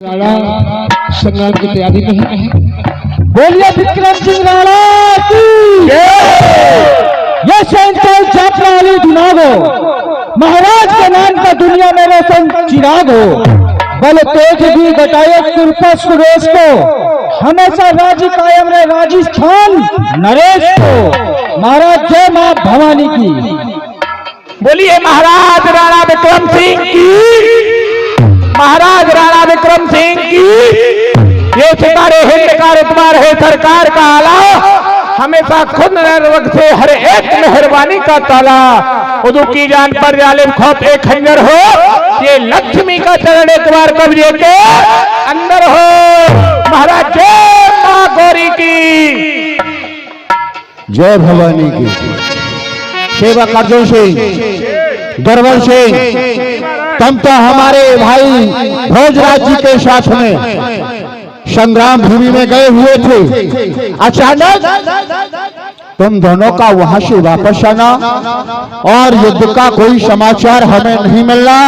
राणा संग्राम की तैयारी में है। बोलिए विक्रम सिंह राणा की ये सेंट्रल छात्रा अली दिनागो महाराज के नाम का दुनिया में रोशन चिराग हो। बल तेज भी घटाए कृपा सुरेश को हमेशा राजी कायम रहे राजस्थान नरेश को। महाराज जय मां भवानी की। बोलिए महाराज राणा विक्रम सिंह की। महाराज राणा विक्रम सिंह की। ये सितारे हिंद का रुतबा है सरकार का आला, हमेशा खुद वक्त से हर एक मेहरबानी का ताला। उदू की जान पर जालिम खौफ एक खंजर हो, ये लक्ष्मी का चरण एक बार कब्जे के अंदर हो। महाराज जय मां गौरी की। जय भवानी की। सेवक अर्जुन सिंह दरबार सिंह तुम तो हमारे भाई भोजराज जी के साथ में संग्राम भूमि में गए हुए थे। अचानक तुम दोनों का वहां से वापस आना और युद्ध का कोई समाचार हमें नहीं मिलना,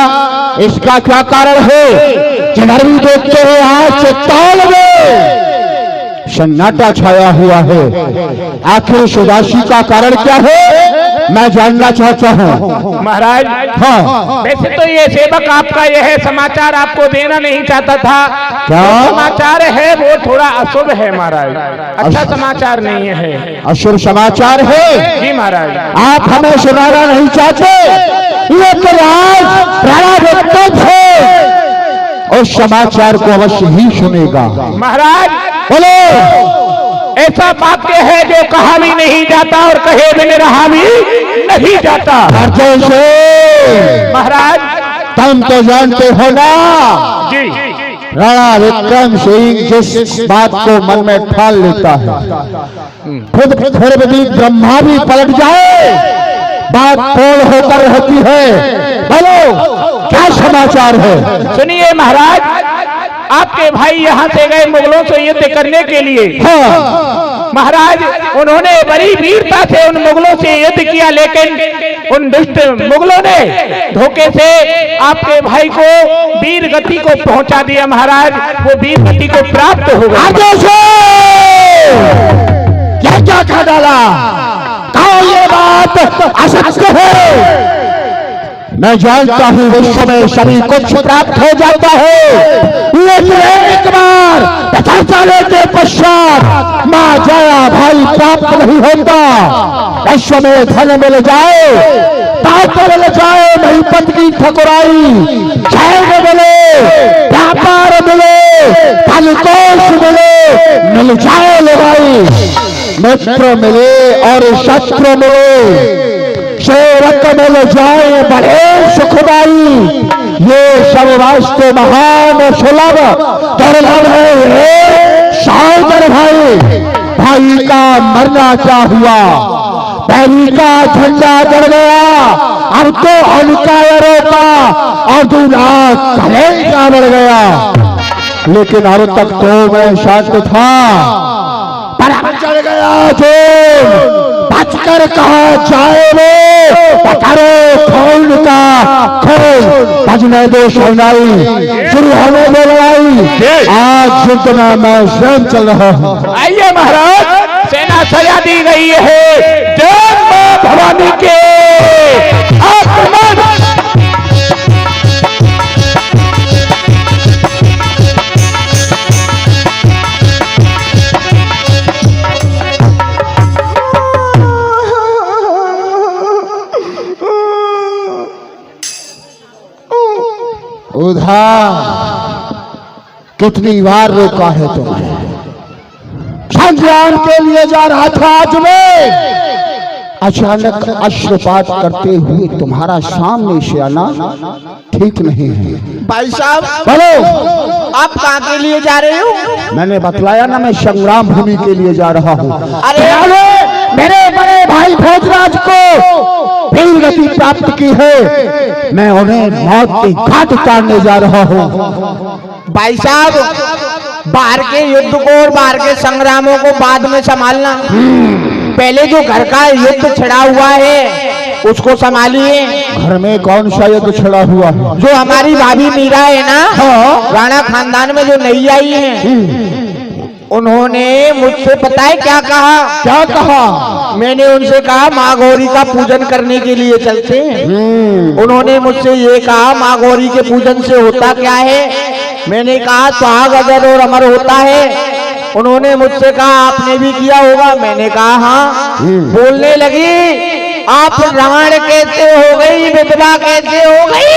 इसका क्या कारण है? जिधर भी देखते हो आज ताल में सन्नाटा छाया हुआ है। आखिर उदासी का कारण क्या है, मैं जानना चाहता हूँ। महाराज हाँ, वैसे तो ये सेवक आपका यह समाचार आपको देना नहीं चाहता था। क्या समाचार है वो थोड़ा अशुभ है महाराज, अच्छा समाचार नहीं है। अशुभ समाचार है? जी महाराज। आप हमें सुनाना नहीं चाहते, लेकिन आज राणा विक्रम है उस समाचार को अवश्य ही सुनेगा। महाराज बोलो। ऐसा वाक्य है जो कहा भी नहीं जाता और कहे बिन रहा भी नहीं जाता। अर्जुन से महाराज तुम तो जानते हो ना, जी राणा विक्रम सिंह जिस बात को मन में ठान लेता है, खुद फिर भी ब्रह्मा भी पलट जाए, बात पूर्ण होकर रहती है। बोलो क्या समाचार है? सुनिए महाराज, आपके भाई यहाँ से गए मुगलों से युद्ध करने के लिए। हाँ। महाराज उन्होंने बड़ी वीरता से उन मुगलों से युद्ध किया, लेकिन उन दुष्ट मुगलों ने धोखे से आपके भाई को वीर गति को पहुंचा दिया। महाराज वो वीर गति को प्राप्त हो गया। क्या क्या खा डाला? कहो ये बात असत्य है। मैं जानता हूँ विश्व में सभी कुछ प्राप्त हो जाता है, लेकिन एक बार 50 सालों के पश्चात माँ जाया भाई प्राप्त नहीं होता। विश्व में धन मिल जाए, ताकत मिल जाए, महिपत की ठकुराई, चैन मिले, व्यापार मिले, धनकोश मिले, मिल जाए लगाई, मित्र मिले और शस्त्र मिले, सेवक मिल जाए बड़े सुखदाई, ये सब वास्तव महान सुलभ दुर्लभ है। साउदर भाई, भाई का मरना क्या हुआ? भाई का झंडा जड़ गया, अब तो अनुकायरों का और दूल्हा कलेजा बढ़ गया। लेकिन अब तक तो मैं शांत था, पर चढ़ गया जो बचकर कहा जाए वो करो खोल का खोल, बजने दो शहनाई, शुरू होने दो लड़ाई। आज जितना मैं स्वयं चल रहा हूँ। आइए महाराज, सेना सजा दी गई है। जय मां भवानी के आगमन। उधार कितनी बार रोका है तुम्हें? संग्राम के लिए जा रहा था आज मैं, अचानक अश्रुपात करते हुए तुम्हारा सामने से आना ठीक नहीं है। भाई साहब बोलो, आप कहाँ के लिए जा रहे हो? मैंने बतलाया ना, मैं संग्राम भूमि के लिए जा रहा हूँ। अरे मेरे बड़े भाई भोजराज को वीर गति प्राप्त की है, मैं उन्हें मौत के घाट उतारने जा रहा हूँ। भाई साहब बाहर के युद्ध को और बाहर के संग्रामों को बाद में संभालना, पहले जो घर का युद्ध छिड़ा हुआ है उसको संभालिए। घर में कौन सा युद्ध छिड़ा हुआ है? जो हमारी भाभी मीरा है ना, हाँ। राणा खानदान में जो नई आई है, उन्होंने मुझसे पता है क्या कहा? क्या कहा? मैंने उनसे कहा माँ गौरी का पूजन करने के लिए चलते हैं। उन्होंने मुझसे ये कहा माँ गौरी के पूजन से होता क्या है? मैंने कहा सुहाग अजर और अमर होता है। उन्होंने मुझसे कहा आपने भी किया होगा। मैंने कहा हाँ। बोलने लगी आप रावण कैसे हो गई, विधवा कैसे हो गई?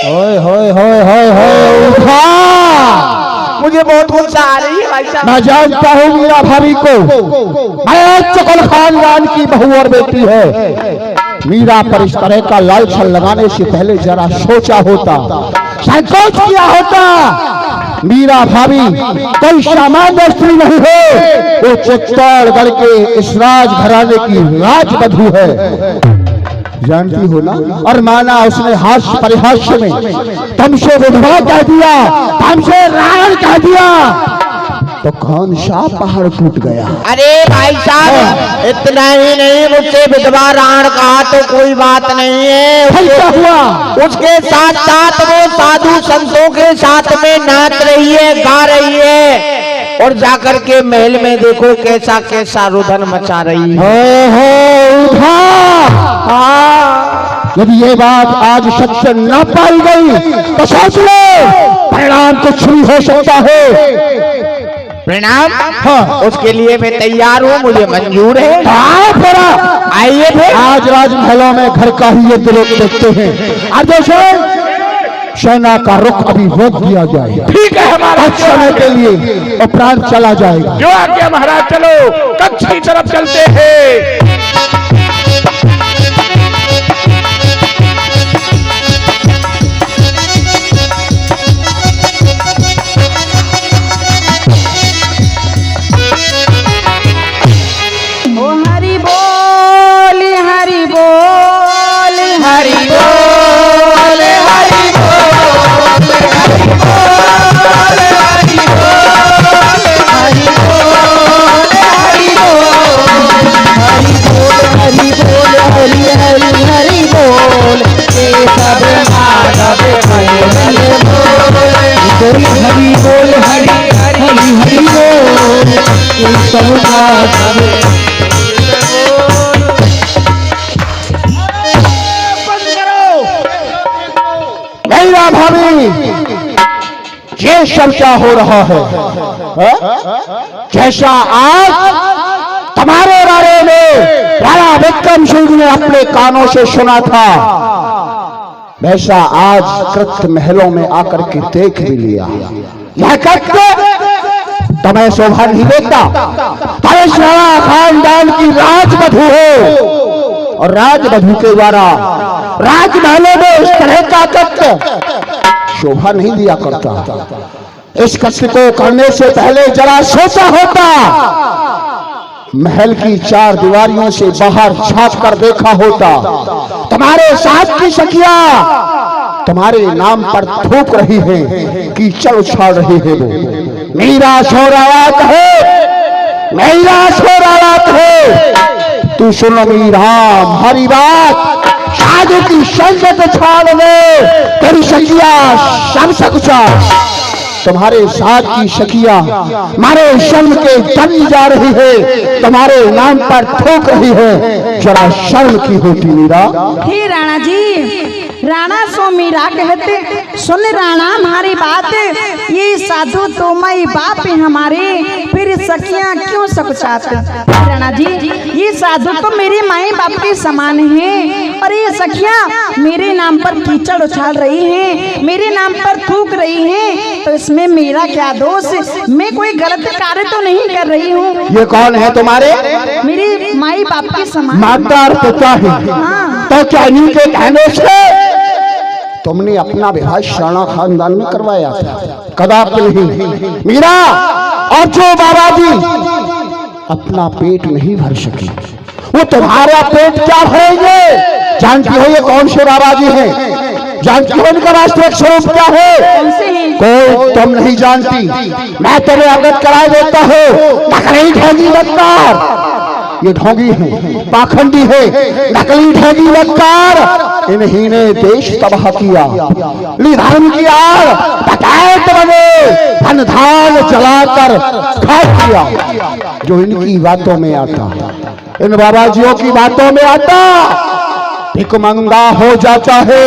होय होय होय होय होय, उठा। मुझे बहुत गुस्सा आ रही है भाई साहब। मैं जानता हूँ मीरा भाभी को, मैं चकुल खानदान की बहू और बेटी है। मीरा पर इस तरह का लाल छल लगाने से पहले जरा सोचा होता, संकोच किया होता। मीरा भाभी कोई सामान्य स्त्री नहीं है, वो चित्तौड़गढ़ के इस राजघराने की राजवधू है, जानती हो ना? और माना उसने हास्य परिहास्य में तुमसे विधवा कह दिया, तुमसे रावण कह दिया, तो कौन सा पहाड़ टूट गया? अरे भाई साहब, इतना ही नहीं, मुझसे विधवा रावण कहा तो कोई बात नहीं है। क्या हुआ? उसके साथ साथ वो साधु संतों के साथ में नाच रही है, गा रही है, और जाकर के महल में देखो कैसा कैसा रुदन मचा रही है। उठा। यदि ये बात आज सच न पाई गई तो सोच लो परिणाम कुछ भी हो सकता है। प्रणाम? हाँ, उसके लिए मैं तैयार हूँ, मुझे मंजूर है। आइए फिर। आज राजमहलों में घर का ही युद्ध लोग देखते हैं। अब देखो सेना का रुख अभी रोक दिया जाए। ठीक है, हमारा समय के लिए उपरांत चला जाएगा। जो आज्ञा महाराज, चलो कक्ष की तरफ चलते हैं। हरि बोल हरि हरि हरि बोल, मीरा भाभी, ये सब क्या हो रहा है? जैसा आज तुम्हारे बारे में राणा विक्रम सिंह ने अपने कानों से सुना था, वैसा आज कृत महलों में आकर के देख भी लिया। यह तुम्हें शोभा नहीं देता। तुम राणा खानदान की राजवधू हो, और राजवधू के द्वारा राजमहलों में इस तरह का तत्व शोभा नहीं दिया करता। इस कष्ट को करने से पहले जरा सोचा होता, महल की चार दीवारियों से बाहर झांक कर देखा होता, तुम्हारे साथ की सखिया तुम्हारे नाम पर थूक रही है, कीचड़ उछाल रही है। वो मीरा शोरावत है, मीरा शोरावत है। तू सुनो मीरा हमारी बात, शादी की संगत छाड़ दे, तेरी सखिया सब कुछ तुम्हारे साथ की सखिया मारे शर्म के जम जा रही है, तुम्हारे नाम पर ठोक रही है। जरा शर्म की होती मीरा। हे राणा जी, राणा सो मीरा कहते, सुन राणा हमारी बात, ये साधु तो माई बाप है हमारे, फिर सखियां क्यों सकुचाते? राणा जी, ये साधु तो मेरे माई बाप के समान हैं, और ये सखियां मेरे नाम पर कीचड़ उछाल रही हैं, मेरे नाम पर थूक रही हैं, तो इसमें मेरा क्या दोष? मैं कोई गलत कार्य तो नहीं कर रही हूँ। ये कौन है तुम्हारे? मेरे माई बाप के समान। माता और पिता है। हाँ। तो क्या इन्हीं के कहने से तुमने अपना विवाह राणा खानदान में करवाया था? कदापि नहीं मीरा। और जो बाबा जी अपना पेट नहीं भर सके, वो तुम्हारा पेट क्या भरेंगे? जानती हो ये कौन से बाबा जी हैं? जानती हो इनका वास्तविक स्वरूप क्या है? कोई तुम नहीं जानती, मैं तुम्हें अवगत करा देता हूँ। ये ढोंगी है, पाखंडी है, नकली ढोंगी मक्कार, इन्हीं ने देश तबाह किया, धर्म की आड़ डकैत बने, धन धान जलाकर खा किया। जो इनकी बातों में आता, इन बाबाजियों की बातों में आता, भिखमंगा हो जाता है।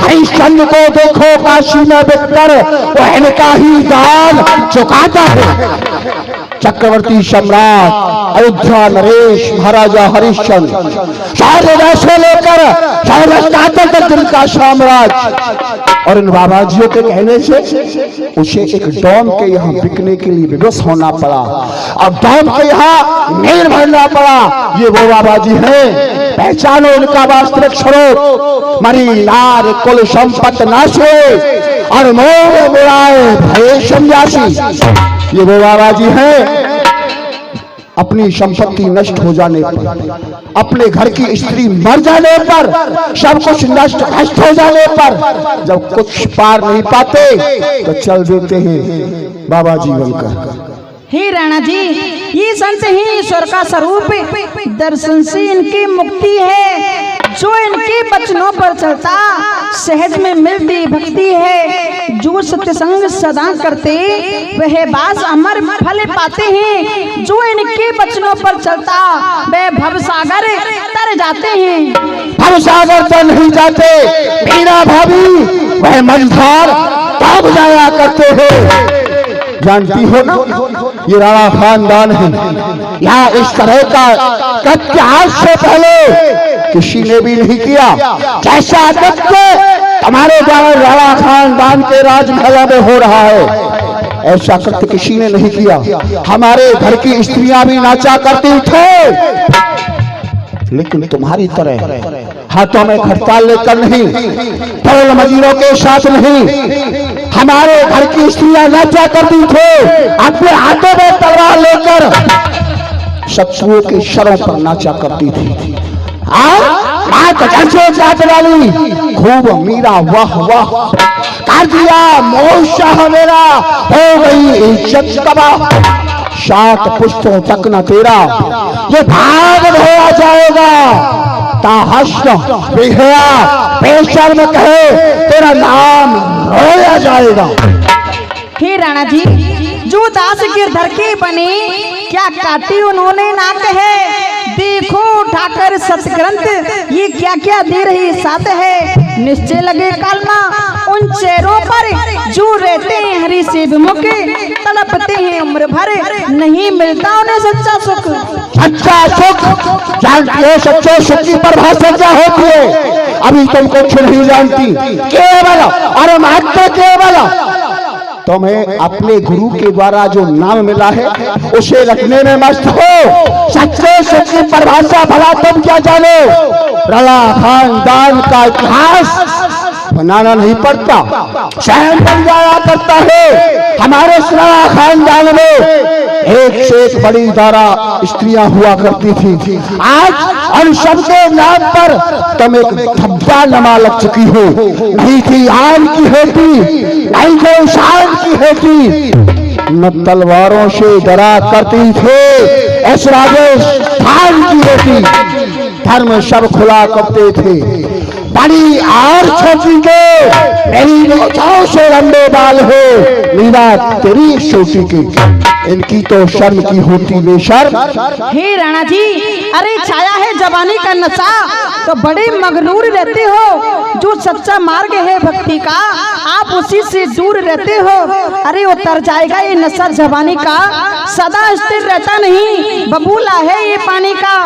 हरिश्चंद्र को देखो काशी में बिककर वो इनका ही दान चुकाता है। चक्रवर्ती सम्राट अयोध्या नरेश महाराजा हरिश्चंद्र शौर्य से लेकर शौर्य तक जिनका साम्राज्य, और इन बाबाजियों के कहने से उसे एक डॉन के यहाँ बिकने के लिए विवश होना पड़ा, और डॉन के यहाँ नीर भरना पड़ा। ये वो बाबाजी हैं, पहचानो उनका वास्तविक स्वरूप। मरी नार कुल संपत्ति नाशे और मोह बुराए भय सन्यासी। ये वो बाबाजी हैं, अपनी संपत्ति नष्ट हो जाने पर, अपने घर की स्त्री मर जाने पर, सब कुछ नष्ट हो जाने पर, जब कुछ पार नहीं पाते तो चल देते हैं बाबाजी बनकर। हे राणा जी, ये संत ही ईश्वर का स्वरूप, दर्शन से इनकी मुक्ति है। जो इनके वचनों पर चलता सहज में मिलती भक्ति है। जो सत्संग सदा करते वह बास अमर फल पाते हैं। जो इनके वचनों पर चलता वह भवसागर तर जाते हैं। भवसागर तर नहीं जाते मीरा भाभी, वह मझधार तब जाया करते हैं। जानती हो ना, ये राणा खानदान है। यहाँ इस तरह का कृत्य आज से पहले किसी ने भी नहीं किया। जैसा कृत्य हमारे द्वारा राणा खानदान के राजमहल में हो रहा है, ऐसा कृत्य किसी ने नहीं किया। हमारे घर की स्त्रियां भी नाचा करती थे, लेकिन तुम्हारी तरह हाथों में खड़ताल लेकर नहीं, ढोल मजीरों के साथ नहीं। हमारे घर की स्त्रियां नाचा करती थे, अपने हाथों में तलवार लेकर शत्रुओं के शरों पर नाचा करती थी। जात वाली खूब मीरा वाह वाह कर दिया, मोशाह मेरा हो गई इज्जत तबाह। 7 पुश्तों तक न तेरा ये भाग धोया जाएगा। ताहश्न बेहया बेशर्म कहे तेरा नाम रोया जाएगा। हे राणा जी, जो दास गिरधर के बने क्या काटी उन्होंने ना कहे। देखो उठाकर सतग्रंथ ये क्या क्या दे रही साथ है। निश्चय लगे कालमा उन चेहरों पर जो रहते हैं हरि से विमुख, तड़पते हैं उम्र भर नहीं मिलता उन्हें सच्चा सुख। सच्चा सुख जानती हो, सच्चे सुख की परिभाषा क्या होती है अभी तुम कुछ नहीं जानती। केवल और मात्र केवल तुम्हें अपने गुरु के द्वारा जो नाम मिला है उसे रखने में मस्त हो। सच्चे सुख की परिभाषा भला तुम क्या जानो। राणा खानदान का इतिहास बनाना नहीं पड़ता, स्वयं बन जाया करता है। हमारे राणा खानदान में एक से एक बड़ी धारा स्त्रियां हुआ करती थी। आज उन सबके नाम पर तुम एक धब्बा नमा लग चुकी हो। नहीं थी आन की हेती, नहीं कोई शान की हेती, न तलवारों से डरा करती थे ऐसे राजस्थान की हेती। धर्म सब खुला करते थे, बड़ी और छोटी के मेरी नोचों से लंबे बाल हो, मीरा तेरी छोटी की इनकी तो शर्म की होती बेशर्म। हे राणा जी, अरे छाया है जवानी का नशा तो बड़े मगरूर रहते हो। जो सच्चा मार्ग है भक्ति का आप उसी से दूर रहते हो। अरे उतर जाएगा ये नशा जवानी का, सदा स्थिर रहता नहीं, बबूला है ये पानी का।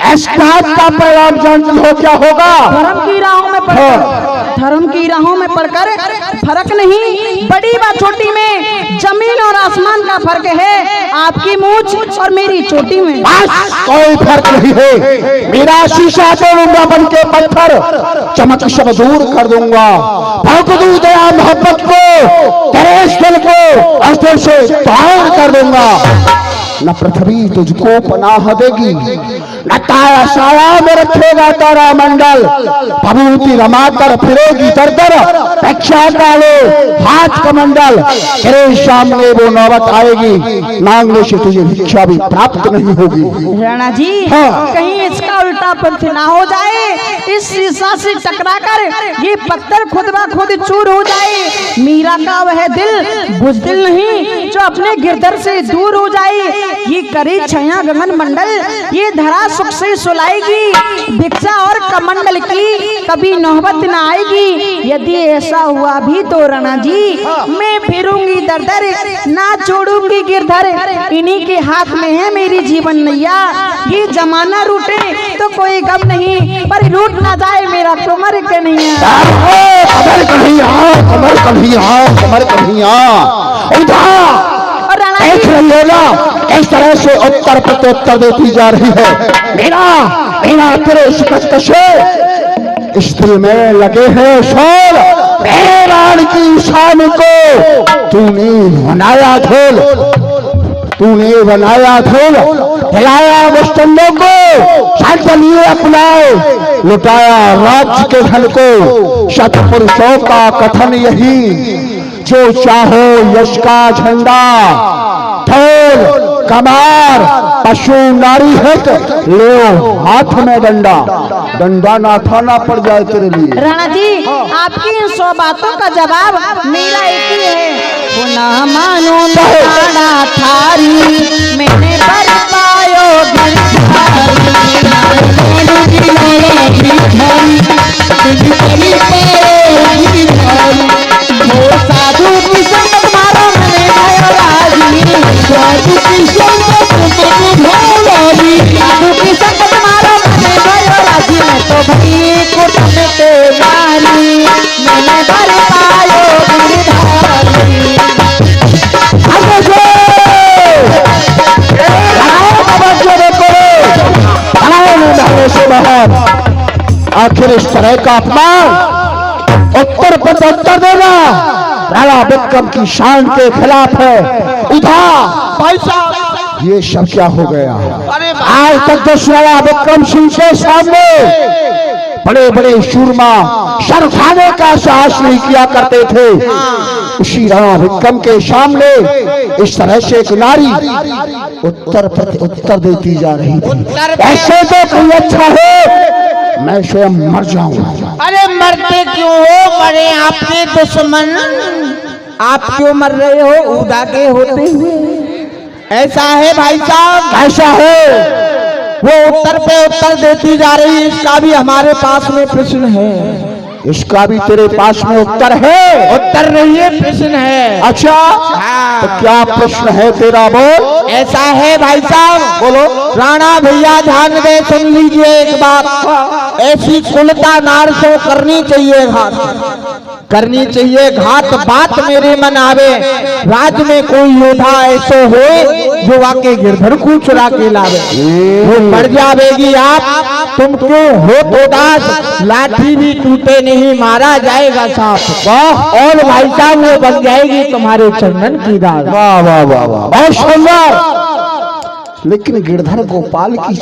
का परिणाम जानती हो क्या होगा। धर्म की राहों में पढ़कर, धर्म की राहों में पढ़कर फर्क नहीं, बड़ी व छोटी में जमीन और आसमान का फर्क है। आपकी मूंछ और मेरी चोटी में कोई फर्क नहीं है। मेरा शीशा तोड़ूंगा बन के पत्थर, चमक सब दूर कर दूंगा। भोंक दूं दया मोहब्बत को, तेरे दिल को अस्तर से पार कर दूंगा। न पृथ्वी तुझको पनाह देगी, न तारा साया में रखेगा तारा मंडल। भभूति रमा कर फिरेगी दर दर, भिक्षा डालो हाथ कमंडल, तेरे सामने वो नौबत आएगी, मांगने से तुझे भिक्षा भी प्राप्त नहीं होगी। राणा जी हाँ। कहीं इसका उल्टा पंथ ना हो जाए, इस शीशा से टकराकर ये पत्थर खुद ब खुद चूर हो जाए। मीरा का वह दिल बुजदिल नहीं जो अपने गिरधर से दूर हो जाए। ये करे छया गगन मंडल, ये धरा सुख से सुलाएगी, भिक्षा और कमंडल की कभी नौबत न आएगी। यदि ऐसा हुआ भी तो राणा जी मैं फिरूंगी दर दर, ना छोड़ूंगी गिरधर, इन्हीं के हाथ में है मेरी जीवन नैया। ये जमाना रूठे तो कोई गम नहीं, पर रूठ ना जाए मेरा कमर कन्हैया। कमर कन्हैया, कमर कन्हैया, कमर कन्हैया। देख रही हो ना इस तरह से उत्तर प्रत्युत्तर देती जा रही है। मेरा तेरे शिकस्त से इस दिल में लगे हैं शोर, प्राण की शान को तूने बनाया धूल, तूने बनाया धूल, हिलाया मुस्तंदों को, शांतलिए अपनाए, लुटाया राज्य के धन को। सतपुरुषों का कथन यही, जो चाहो यश का झंडा, ढोल कमार पशु नारी है, लो हाथ में डंडा, डंडा ना थाना पड़ जाए तेरे लिए। राणा जी आपकी इन 100 बातों का जवाब मेरा एक ही है, वो ना मानो राणा थारी, मैंने पर पायो साधु की संगत मारो मैंने भयो राजी, साधु की संगत मारो मैंने भयो राजी, मैं तो भाई को तमते मारी, मैंने भर पायो गिरधारी। आखिर इस तरह का अपमान उत्तर पर उत्तर देना राणा विक्रम की शान के खिलाफ है। भाई साहब ये सब क्या हो गया? आज तक तो राणा विक्रम सिंह के सामने बड़े बड़े सूरमा सर उठाने का साहस नहीं किया करते थे, उसी राणा विक्रम के सामने इस तरह से एक नारी उत्तर प्रत्युत्तर देती जा रही थी। ऐसे तो कोई अच्छा है मैं स्वयं मर जाऊं। अरे मरते क्यों हो, मरे आपके दुश्मन, आप क्यों मर रहे हो उदा के होते हुए? ऐसा है भाई साहब, ऐसा है वो उत्तर पे उत्तर देती जा रही है, इसका भी हमारे पास में प्रश्न है। इसका भी तेरे पास में उत्तर है? उत्तर नहीं है, प्रश्न है। अच्छा हाँ। तो क्या प्रश्न है तेरा? बोल। ऐसा है भाई साहब, बोलो। राणा भैया ध्यान दे सुन लीजिए एक बात, ऐसी कुलता नार से करनी चाहिए घात, करनी चाहिए घात, बात मेरे मन आवे, राज में कोई योद्धा ऐसो हो जो आके गिरधर को चुरा के लावे, वो मर जावेगी आप, तुम क्यों हो तो दास, लाठी भी टूटे नहीं मारा जाएगा साफ, और भाई साहब वो बन जाएगी तुम्हारे चंदन की दास। वाह वाह वाह वाह, बहुत सुंदर। लेकिन गिरधर गोपाल की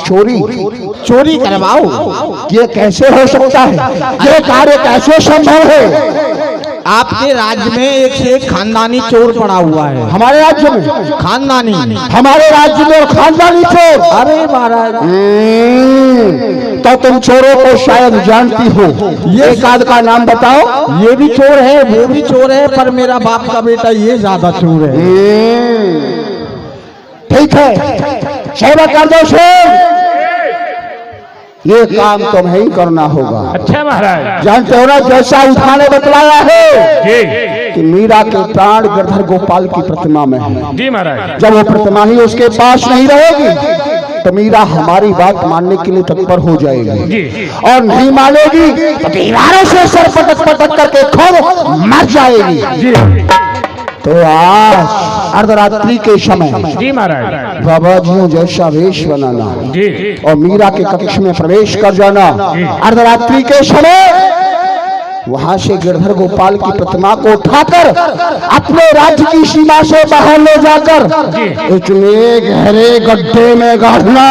चोरी करवाओ, ये कैसे हो सकता है? ये कार्य कैसे संभव है? आपके राज्य में एक से एक खानदानी चोर पड़ा हुआ है। हमारे राज्य में खानदानी? हमारे राज्य में खानदानी चोर? अरे महाराज, तो तुम चोरों को शायद जानती हो, ये एक आध का नाम बताओ। ये भी चोर है, वो भी चोर है, पर मेरा बाप का बेटा ये ज्यादा चोर है। ठीक है, सेवा कर दो शेर, ये काम तुम्हें ही करना होगा। अच्छा महाराज। जानते हो ना जैसा उठाने बतलाया है जी कि मीरा के प्राण गिरधर गोपाल की प्रतिमा में है। जी महाराज। जब वो प्रतिमा ही उसके पास नहीं रहेगी तो मीरा हमारी बात मानने के लिए तत्पर हो जाएगी जी। और नहीं मानेगी तो दीवारों से सर पटक पटक करके खुद मर जाएगी जी। तो आज अर्धरात्रि के समय जी महाराज। बाबा जी जैसा वेश बनाना जी। और मीरा के कक्ष में प्रवेश कर जाना। अर्धरात्रि के समय वहां से गिरधर गोपाल की प्रतिमा को उठाकर अपने राज्य की सीमा से बाहर ले जाकर इतने गहरे गड्ढे में गाड़ना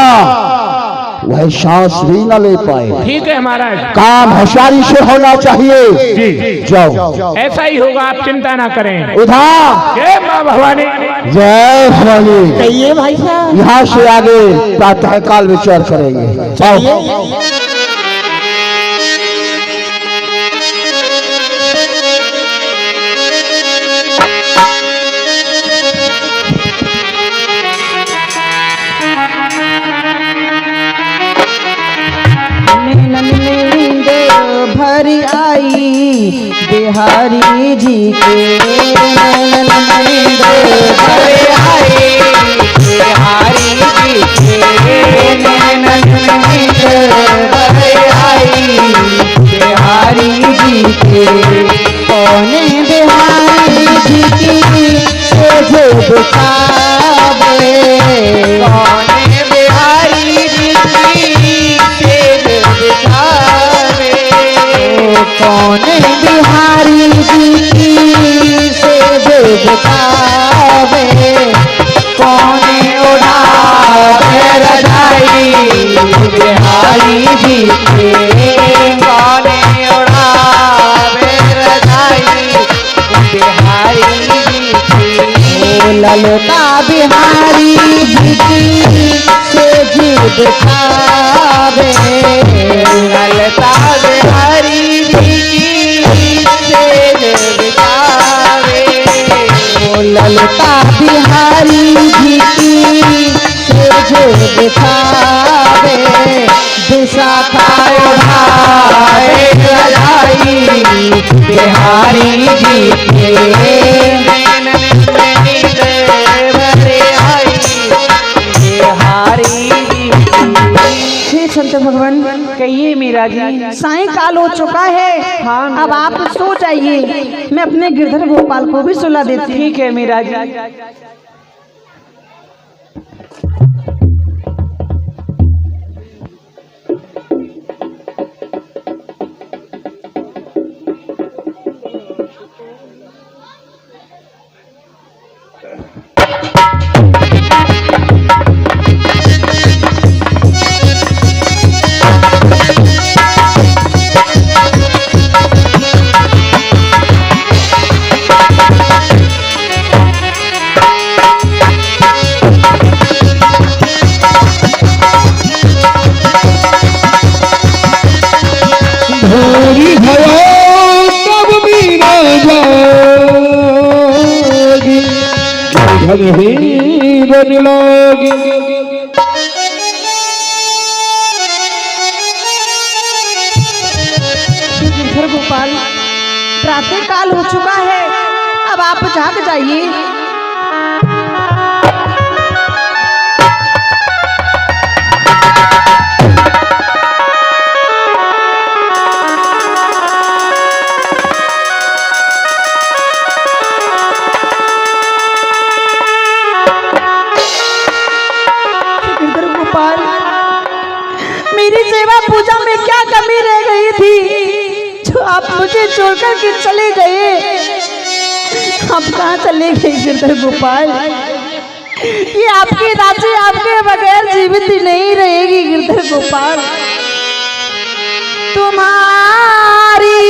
वह सांस भी न ले पाए। ठीक है महाराज। काम होशियारी से होना चाहिए। जी जाओ, ऐसा ही होगा, आप चिंता ना करें। उधर जय माँ भवानी। जय भवानी। कहिए भाई साहब। यहाँ से आगे प्रातः काल विचार करेंगे। जाओ। नींद भरी आई बिहारी जी के, नींद भरी आई बिहारी जी के, नींद भरी आई बिहारी जी के। कौन बिहारी जी की तुझे दिखावे, कौन बिहारी जी की कौन बिहारी जी की सेज दिखावे, कौन उड़ावे रजाई बिहारी जी के, कौन उड़ावे रजाई बिहारी जी की। ललता बिहारी जी की सेज दिखावे, ललता बिहारी जी की सेज दिखावे, ललता बिहारी जी की सेज दिखावे। दिशा का उड़ाए रजाई बिहारी जी के, संत भगवान। कहिए मीरा जी। सायंकाल हो चुका है। हाँ, अब आप सो जाइए, मैं अपने गिरधर गोपाल को भी सुला देती हूँ। ठीक है मीरा जी। भोरी भयो तब मीरा जागी, घर ही रन लागी। गिरधर गोपाल, प्रातः काल हो चुका है, अब आप जाग जाइए। मेरी सेवा पूजा में क्या कमी रह गई थी जो आप मुझे छोड़कर के चले गए? आप कहाँ चले गए गिरधर गोपाल? ये आपकी राशि आपके बगैर जीवित ही नहीं रहेगी गिरधर गोपाल। तुम्हारी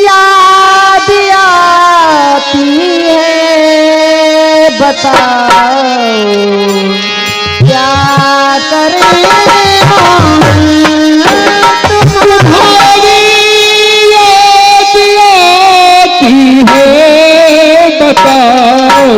याद आती है, बताओ क्या करें तुम्हारी याद आती है, बताओ